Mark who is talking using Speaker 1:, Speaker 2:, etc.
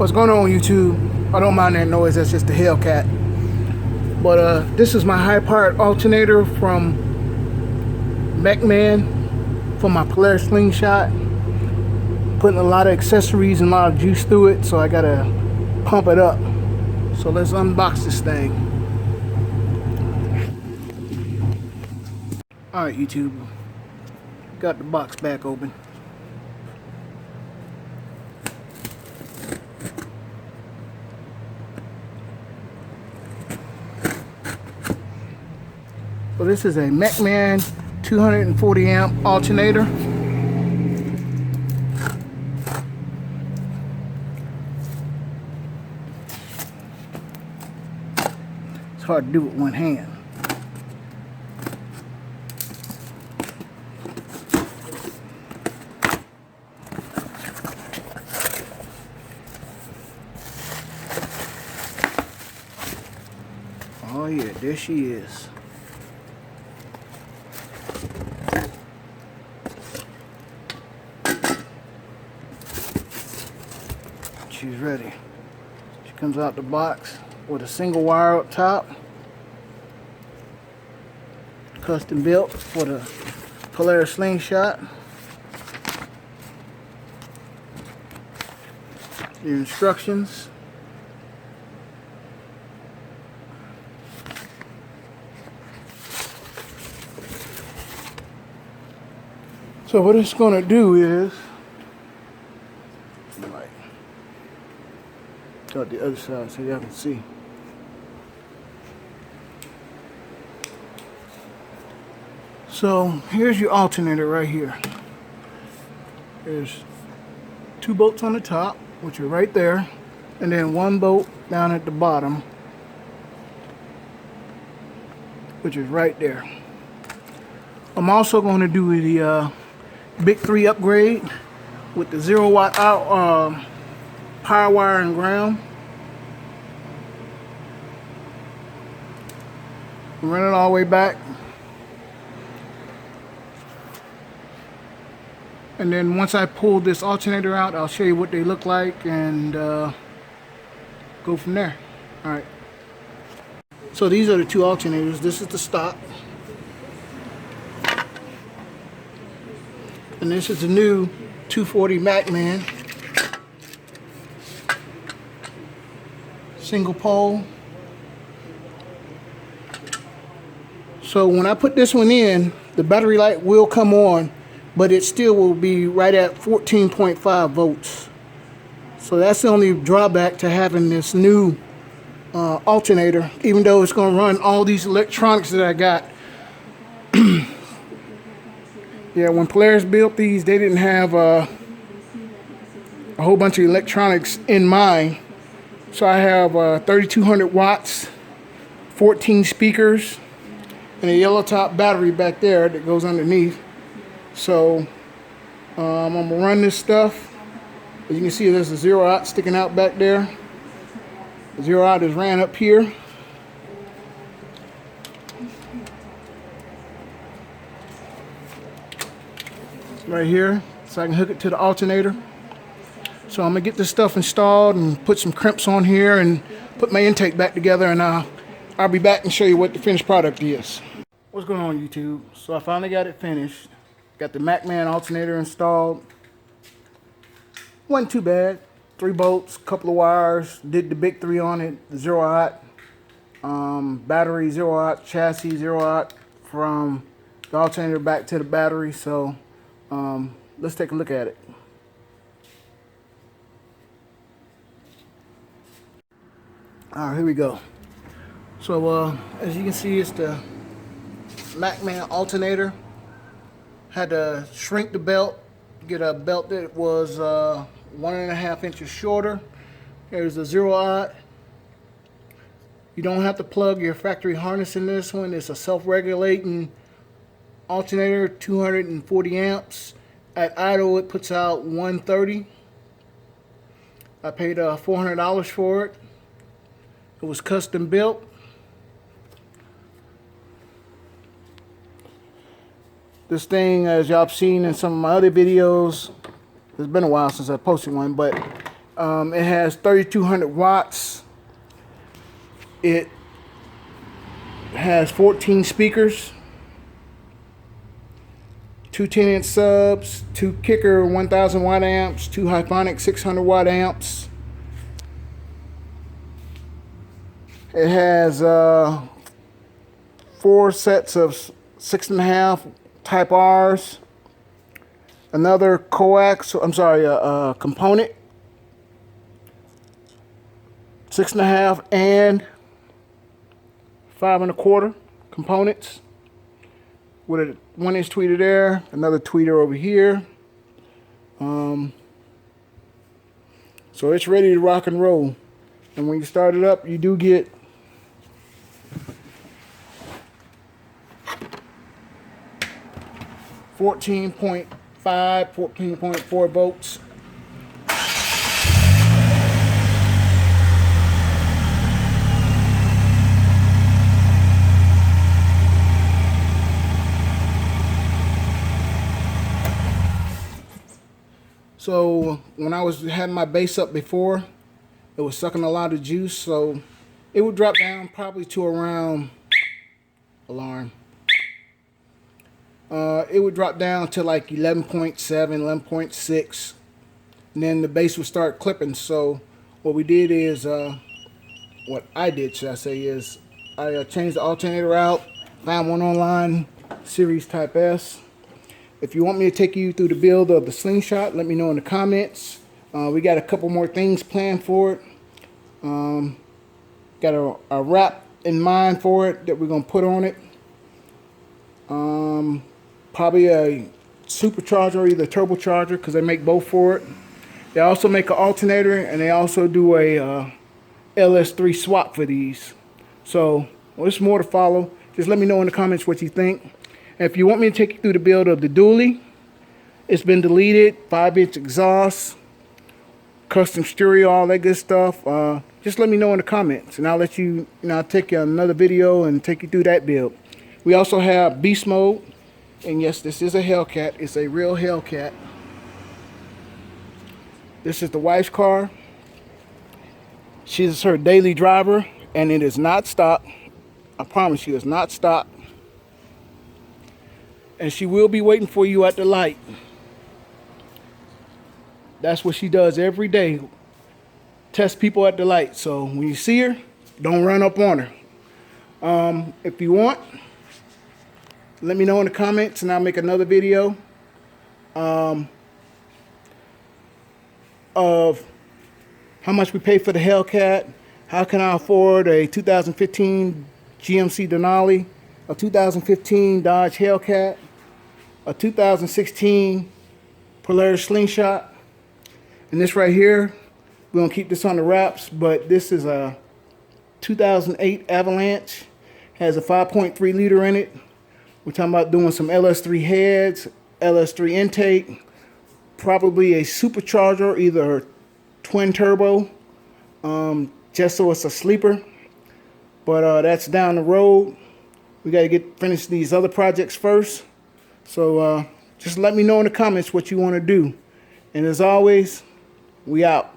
Speaker 1: What's going on, YouTube? I don't mind that noise, that's just the Hellcat. But this is my high powered alternator from Mechman for my Polaris Slingshot. Putting a lot of accessories and a lot of juice through it, so I gotta pump it up. So let's unbox this thing. Alright, YouTube, got the box back open. So this is a Mechman 240 amp alternator. It's hard to do with one hand. Oh yeah, there she is. She's ready. She comes out the box with a single wire up top, custom built for the Polaris Slingshot. Your instructions. So what it's going to do is, got the other side so y'all can see. So here's your alternator right here. There's two bolts on the top, which are right there, and then one bolt down at the bottom, which is right there. I'm also going to do the Big 3 upgrade with the 0-watt out power wire and ground. Run it all the way back. And then once I pull this alternator out, I'll show you what they look like and go from there. Alright. So these are the two alternators. This is the stock. And this is the new 240 Mechman. Single pole. So when I put this one in, the battery light will come on, but it still will be right at 14.5 volts. So that's the only drawback to having this new alternator, even though it's going to run all these electronics that I got. Yeah, when Polaris built these, they didn't have a whole bunch of electronics in mind. So I have 3200 watts, 14 speakers, and a yellow top battery back there that goes underneath. So I'm gonna run this stuff. As you can see, there's a 0-aught sticking out back there. The 0-aught is ran up here. Right here, so I can hook it to the alternator. So I'm gonna get this stuff installed and put some crimps on here and put my intake back together, and I'll be back and show you what the finished product is. What's going on, YouTube? So I finally got it finished. Got the Mechman alternator installed. Wasn't too bad. 3 bolts, couple of wires. Did the Big 3 on it. 0-aught. Battery 0-aught. Chassis 0-aught. From the alternator back to the battery. So let's take a look at it. Alright, here we go. So as you can see, it's the Mechman alternator. Had to shrink the belt, get a belt that was 1.5 inches shorter. There's a 0-aught. You don't have to plug your factory harness in this one. It's a self-regulating alternator, 240 amps. At idle, it puts out 130. I paid $400 for it. It was custom built. This thing, as y'all have seen in some of my other videos, it's been a while since I posted one, but It has 3,200 watts. It has 14 speakers, 2 10-inch subs, 2 kicker 1,000 watt amps, 2 Hyphonic 600 watt amps. It has 4 sets of 6.5 Type R's, another component, 6.5 and 5.25 components with a 1-inch tweeter there, another tweeter over here. So it's ready to rock and roll. And when you start it up, you do get 14.5, 14.4 volts. So when I had my bass up before, it was sucking a lot of juice, so it would drop down probably to around alarm. It would drop down to like 11.7, 11.6, and then the bass would start clipping. So what we did is, what I did, should I say, is I changed the alternator out, found one online, Series Type S. If you want me to take you through the build of the Slingshot, let me know in the comments. We got a couple more things planned for it. Got a wrap in mind for it that we're going to put on it. Probably a supercharger, either turbocharger, because they make both for it. They also make an alternator, and they also do a LS3 swap for these. So, well, there's more to follow. Just let me know in the comments what you think. And if you want me to take you through the build of the dually, it's been deleted, 5-inch exhaust, custom stereo, all that good stuff. Just let me know in the comments, and I'll let you, I'll take you another video and take you through that build. We also have beast mode, and yes, this is a Hellcat. It's a real Hellcat. This is the wife's car. She's her daily driver, and it is not stock. I promise you, it's not stock. And she will be waiting for you at the light. That's what she does every day. Test people at the light. So when you see her, don't run up on her. If you want, let me know in the comments, and I'll make another video of how much we pay for the Hellcat, how can I afford a 2015 GMC Denali, a 2015 Dodge Hellcat, a 2016 Polaris Slingshot, and this right here, we're gonna keep this on the wraps, but this is a 2008 Avalanche, has a 5.3 liter in it. We're talking about doing some LS3 heads, LS3 intake, probably a supercharger, either twin turbo, just so it's a sleeper. But that's down the road. We got to finish these other projects first. So just let me know in the comments what you want to do. And as always, we out.